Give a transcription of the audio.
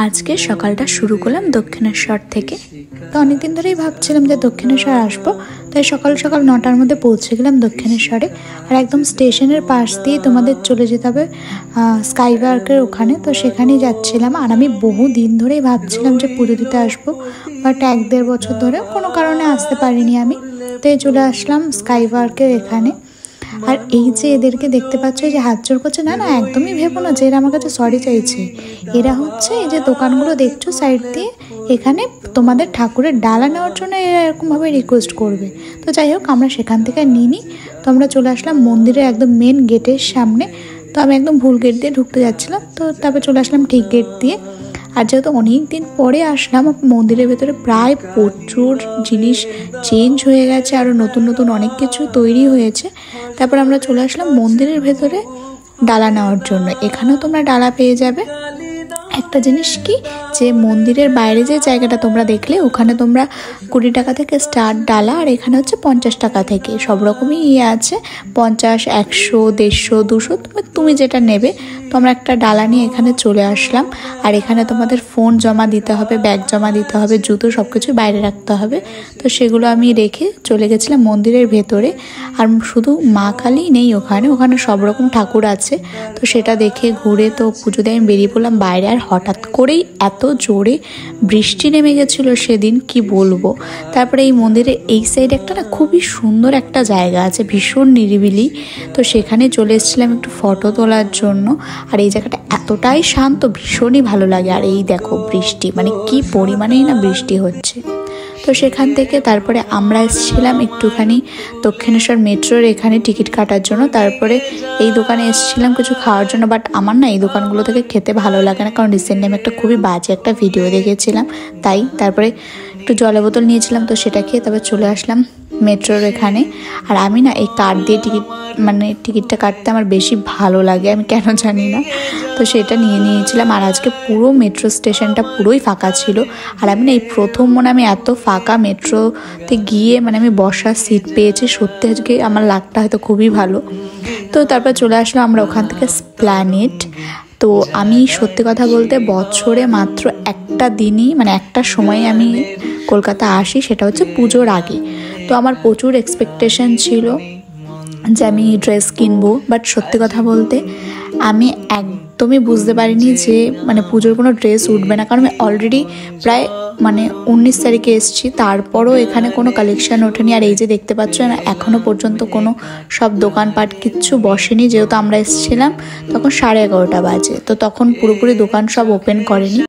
আজকে সকালটা শুরু করলাম দক্ষিণেশ্বর থেকে। তো অনেকদিন ধরেই ভাবছিলাম যে দক্ষিণেশ্বর আসবো, তাই সকাল সকাল 9টার মধ্যে পৌঁছে গেলাম দক্ষিণেশ্বরে। আর একদম স্টেশনের পাশ দিয়ে তোমাদের চলে যেতে হবে স্কাই পার্কের ওখানে। তো সেখানেই যাচ্ছিলাম। আর আমি বহু দিন ধরেই ভাবছিলাম যে পুজো দিতে আসবো, বাট 1-1.5 বছর ধরে কোনো কারণে আসতে পারিনি আমি। তাই চলে আসলাম স্কাই পার্কের এখানে। আর এই যে এদেরকে দেখতে পাচ্ছ, এই যে হাত জোর করছে, না না একদমই ভেবো না যে এরা আমার কাছে সরি চাইছে। এরা হচ্ছে এই যে দোকানগুলো দেখছো সাইড দিয়ে, এখানে তোমাদের ঠাকুরের ডালা নেওয়ার জন্য এরা এরকমভাবে রিকোয়েস্ট করবে। তো যাই হোক, আমরা সেখান থেকে নিই। তো আমরা চলে আসলাম মন্দিরের একদম মেন গেটের সামনে। তো আমি একদম ভুল গেট দিয়ে ঢুকতে যাচ্ছিলাম, তো তারপর চলে আসলাম ঠিক গেট দিয়ে। আর যেহেতু অনেক দিন পরে আসলাম, মন্দিরের ভেতরে প্রায় প্রচুর জিনিস চেঞ্জ হয়ে গেছে, আরও নতুন নতুন অনেক কিছু তৈরি হয়েছে। তারপর আমরা চলে আসলাম মন্দিরের ভেতরে ডালা নেওয়ার জন্য। এখানেও তোমরা ডালা পেয়ে যাবে। একটা জিনিস কি, যে মন্দিরের বাইরে যে জায়গাটা তোমরা দেখলে, ওখানে তোমরা 20 টাকা থেকে স্টার্ট ডালা, আর এখানে হচ্ছে 50 টাকা থেকে সব রকমই আছে। 50, 100, 150, 200 তুমি যেটা নেবে। তো আমরা একটা ডালা নিয়ে এখানে চলে আসলাম। আর এখানে তোমাদের ফোন জমা দিতে হবে, ব্যাগ জমা দিতে হবে, জুতো সব কিছু বাইরে রাখতে হবে। তো সেগুলো আমি রেখে চলে গেছিলাম মন্দিরের ভেতরে। আর শুধু মা কালী নেই ওখানে, ওখানে সব রকম ঠাকুর আছে। তো সেটা দেখে ঘুরে তো পুজো দিয়ে আমি বেরিয়ে পড়লাম বাইরে। আর হঠাৎ করেই এত জোরে বৃষ্টি নেমে গেছিলো সেদিন, কি বলবো। তারপরে এই মন্দিরের এই সাইডে একটা না খুবই সুন্দর একটা জায়গা আছে, ভীষণ নিরিবিলি। তো সেখানে চলে এসেছিলাম একটু ফটো তোলার জন্য। আর এই জায়গাটা এতটাই শান্ত, ভীষণই ভালো লাগে। আর এই দেখো বৃষ্টি, মানে কি পরিমাণেই না বৃষ্টি হচ্ছে। তো সেখান থেকে তারপরে আমরা এসেছিলাম একটুখানি দক্ষিণেশ্বর মেট্রোর এখানে টিকিট কাটার জন্য। তারপরে এই দোকানে এসেছিলাম কিছু খাওয়ার জন্য, বাট আমার না এই দোকানগুলো থেকে খেতে ভালো লাগে না, কারণ রিসেন্টলি আমি একটা খুবই বাজে একটা ভিডিও দেখেছিলাম তাই। তারপরে একটু জলের বোতল নিয়েছিলাম, তো সেটা খেয়ে তারপরে চলে আসলাম মেট্রোর এখানে। আর আমি না এই কার্ড দিয়ে টিকিটটা কাটতে আমার বেশি ভালো লাগে, আমি কেন জানি না। তো সেটা নিয়েছিলাম। আর আজকে পুরো মেট্রো স্টেশনটা পুরোই ফাঁকা ছিল। আর আমি না এই প্রথম আমি এত ফাঁকা মেট্রোতে গিয়ে আমি বসার সিট পেয়েছি। সত্যি আজকে আমার লাকটা হয়তো খুবই ভালো। তো তারপর চলে আসলো আমরা ওখান থেকে এসপ্ল্যানেড। তো আমি সত্যি কথা বলতে বছরে মাত্র একটা দিনই, একটা সময় আমি কলকাতা আসি, সেটা হচ্ছে পুজোর আগে। তো আমার প্রচুর এক্সপেকটেশন ছিল যে আমি ড্রেস কিনবো, বাট সত্যি কথা বলতে আমি একদমই বুঝতে পারিনি যে পুজোর কোনো ড্রেস উঠবে না। কারণ আমি অলরেডি প্রায় 19 তারিখে এসেছি, তারপরও এখানে কোনো কালেকশান ওঠেনি। আর এই যে দেখতে পাচ্ছ না, এখনও পর্যন্ত কোনো সব দোকানপাট কিচ্ছু বসেনি। যেহেতু আমরা এসেছিলাম তখন 11:30 বাজে, তো তখন পুরোপুরি দোকান সব ওপেন করেনি।